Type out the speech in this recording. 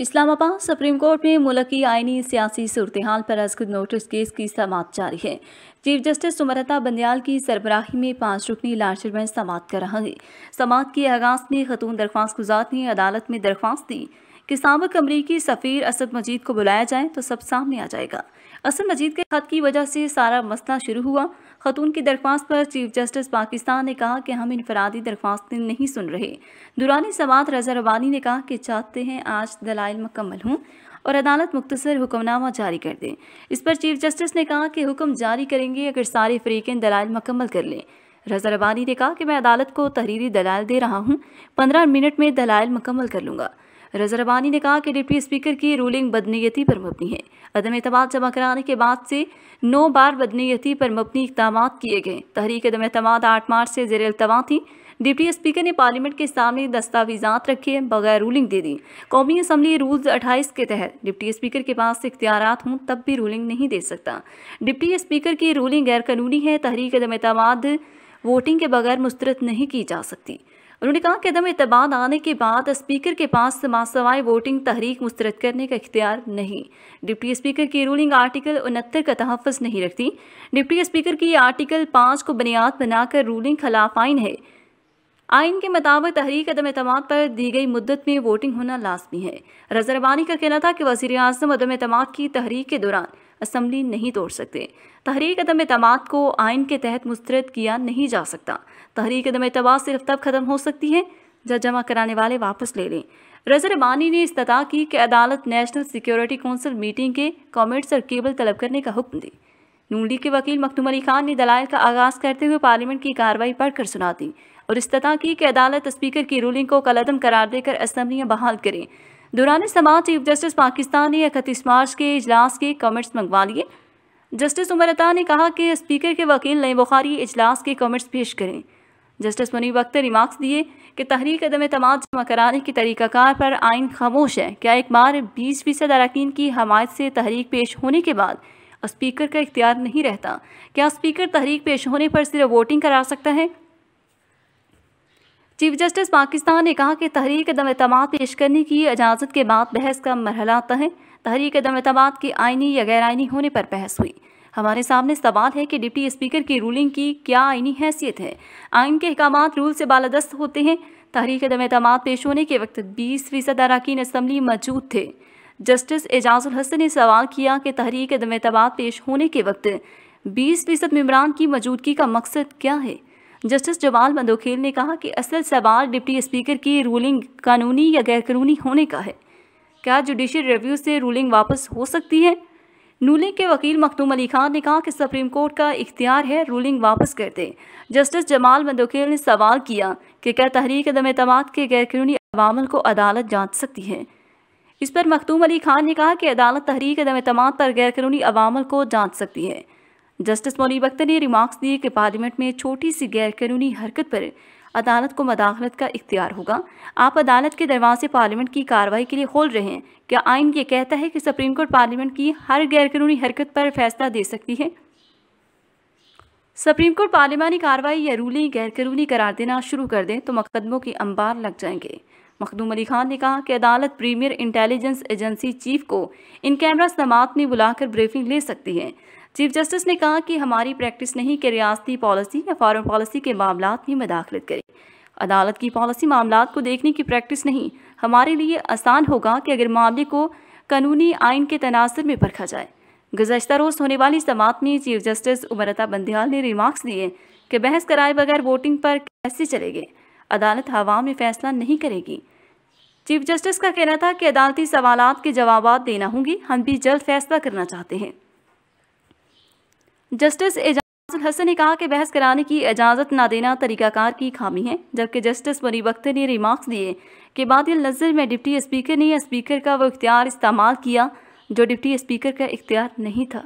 اسلام آباد supreme court میں ملک کی آئینی سیاسی صورتحال پر از خود نوٹس کیس کی سماعت جاری ہے۔ چیف جسٹس سمرتا بندیال کی سربراہی میں 5 رکنی لارجر بینچ سماعت کر رہا ہے۔ سماعت کے آغاز میں خاتون درخواست گزار نے عدالت میں درخواست دی کہ سابق امریکی سفیر اسد مجید کو بلایا جائے تو سب سامنے آ جائے گا۔ اسد مجید کے خط کی وجہ سے سارا مسئلہ شروع ہوا۔ خاتون کی درخواست پر چیف جسٹس پاکستان نے کہا کہ ہم انفرادی درخواستیں نہیں سن رہے۔ دوران سماعت رضا ربانی نے کہا کہ چاہتے ہیں آج دلائل مکمل ہوں اور عدالت مختصر حکم نامہ جاری کر دیں۔ اس پر چیف جسٹس نے کہا کہ حکم جاری کریں گے اگر سارے فریقین دلائل مکمل کر لیں۔ رضا ربانی نے کہا کہ میں عدالت کو تحریری دلائل دے رہا ہوں، 15 منٹ میں دلائل مکمل کر لوں گا۔ رضا ربانی نے کہا کہ ڈپٹی اسپیکر کی رولنگ بدنیتی پر مبنی ہے۔ عدم اعتماد جمع کرانے کے بعد سے 9 بار بدنیتی پر مبنی اقدامات کیے گئے۔ تحریک عدم اعتماد 8 مارچ سے زیر التوا تھی۔ ڈپٹی اسپیکر نے پارلیمنٹ کے سامنے دستاویزات رکھے بغیر رولنگ دے دی۔ قومی اسمبلی رولز 28 کے تحت ڈپٹی اسپیکر کے پاس اختیارات ہوں تب بھی رولنگ نہیں دے سکتا۔ ڈپٹی اسپیکر کی رولنگ غیر قانونی ہے۔ تحریک عدم اعتماد ووٹنگ کے بغیر مسترد نہیں کی جا سکتی۔ انہوں نے کہا کہ عدم اعتماد آنے کے بعد اسپیکر کے پاس ماسوائے ووٹنگ تحریک مسترد کرنے کا اختیار نہیں۔ ڈپٹی اسپیکر کی رولنگ آرٹیکل 69 کا تحفظ نہیں رکھتی۔ ڈپٹی اسپیکر کی آرٹیکل 5 کو بنیاد بنا کر رولنگ خلاف آئین ہے۔ آئین کے مطابق تحریک عدم اعتماد پر دی گئی مدت میں ووٹنگ ہونا لازمی ہے۔ رضا ربانی کا کہنا تھا کہ وزیر اعظم عدم اعتماد کی تحریک کے دوران اسمبلی نہیں توڑ سکتے۔ تحریک عدم اعتماد کو آئین کے تحت مسترد کیا نہیں جا سکتا۔ تحریک عدم اعتماد صرف تب ختم ہو سکتی ہے جب جمع کرانے والے واپس لے لیں۔ رضا ربانی نے استدعا کی کہ عدالت نیشنل سیکیورٹی کونسل میٹنگ کے کامنٹس اور کیبل طلب کرنے کا حکم دے۔ نون لیگ کے وکیل مختوم علی خان نے دلائل کا آغاز کرتے ہوئے پارلیمنٹ کی کارروائی پڑھ کر سنا دی اور استدعا کی کہ عدالت اسپیکر کی رولنگ کو کالعدم قرار دے کر اسمبلیاں بحال کریں۔ دوران سماعت چیف جسٹس پاکستان نے 31 مارچ کے اجلاس کے کامنٹس منگوا لیے۔ جسٹس سمرتا نے کہا کہ اسپیکر کے وکیل نئی بخاری اجلاس کے کامنٹس پیش کریں۔ جسٹس منیب اختر ریمارکس دیے کہ تحریک عدم اعتماد جمع کرانے کی طریقہ کار پر آئین خاموش ہے۔ کیا ایک بار 20% اراکین کی حمایت سے تحریک پیش ہونے کے بعد اسپیکر کا اختیار نہیں رہتا؟ کیا اسپیکر تحریک پیش ہونے پر صرف ووٹنگ کرا سکتا ہے؟ چیف جسٹس پاکستان نے کہا کہ تحریک عدم اعتماد پیش کرنے کی اجازت کے بعد بحث کا مرحلہ آتا ہے۔ تحریک عدم اعتماد کے آئینی یا غیر آئینی ہونے پر بحث ہوئی۔ ہمارے سامنے سوال ہے کہ ڈپٹی اسپیکر کی رولنگ کی کیا آئینی حیثیت ہے؟ آئین کے احکامات رول سے بالادست ہوتے ہیں۔ تحریک عدم اعتماد پیش ہونے کے وقت 20% اراکین اسمبلی موجود تھے۔ جسٹس اعجاز الحسن نے سوال کیا کہ تحریک عدم اعتماد پیش ہونے کے وقت 20% ممبران کی موجودگی کا مقصد کیا ہے؟ جسٹس جمال مندوکھیل نے کہا کہ اصل سوال ڈپٹی اسپیکر کی رولنگ قانونی یا غیر قانونی ہونے کا ہے۔ کیا جوڈیشل ریویو سے رولنگ واپس ہو سکتی ہے؟ نون لیگ کے وکیل مختوم علی خان نے کہا کہ سپریم کورٹ کا اختیار ہے رولنگ واپس کر دے۔ جسٹس جمال مندوکھیل نے سوال کیا کہ کیا تحریک عدم اعتماد کے غیر قانونی عوامل کو عدالت جانچ سکتی ہے؟ اس پر مختوم علی خان نے کہا کہ عدالت تحریک عدم اعتماد پر غیر قانونی عوامل کو جانچ سکتی ہے۔ جسٹس منیب اختر نے ریمارکس دیے کہ پارلیمنٹ میں چھوٹی سی غیر قانونی حرکت پر عدالت کو مداخلت کا اختیار ہوگا۔ آپ عدالت کے دروازے پارلیمنٹ کی کارروائی کے لیے کھول رہے ہیں۔ کیا آئین یہ کہتا ہے کہ سپریم کورٹ پارلیمنٹ کی ہر غیر قانونی حرکت پر فیصلہ دے سکتی ہے؟ سپریم کورٹ پارلیمانی کارروائی یا رولنگ غیر قانونی قرار دینا شروع کر دیں تو مقدموں کے انبار لگ جائیں گے۔ مخدوم علی خان نے کہا کہ عدالت پریمیئر انٹیلیجنس ایجنسی چیف کو ان کیمرہ سماعت میں بلا کر بریفنگ لے سکتی ہے۔ چیف جسٹس نے کہا کہ ہماری پریکٹس نہیں کہ ریاستی پالیسی یا فارن پالیسی کے معاملات میں مداخلت کرے۔ عدالت کی پالیسی معاملات کو دیکھنے کی پریکٹس نہیں۔ ہمارے لیے آسان ہوگا کہ اگر معاملے کو قانونی آئین کے تناظر میں پرکھا جائے۔ گزشتہ روز ہونے والی سماعت میں چیف جسٹس سمرتا بندیال نے ریمارکس دیے کہ بحث کرائے بغیر ووٹنگ پر کیسے چلے گے؟ عدالت ہوا میں فیصلہ نہیں کرے گی۔ چیف جسٹس کا کہنا تھا کہ عدالتی سوالات کے جوابات دینا ہوں گی۔ ہم بھی جلد فیصلہ کرنا چاہتے ہیں۔ جسٹس اعجاز الحسن نے کہا کہ بحث کرانے کی اجازت نہ دینا طریقہ کار کی خامی ہے، جبکہ جسٹس منیب اختر نے ریمارکس دیے کہ بعد النظر میں ڈپٹی اسپیکر نے اسپیکر کا وہ اختیار استعمال کیا جو ڈپٹی اسپیکر کا اختیار نہیں تھا۔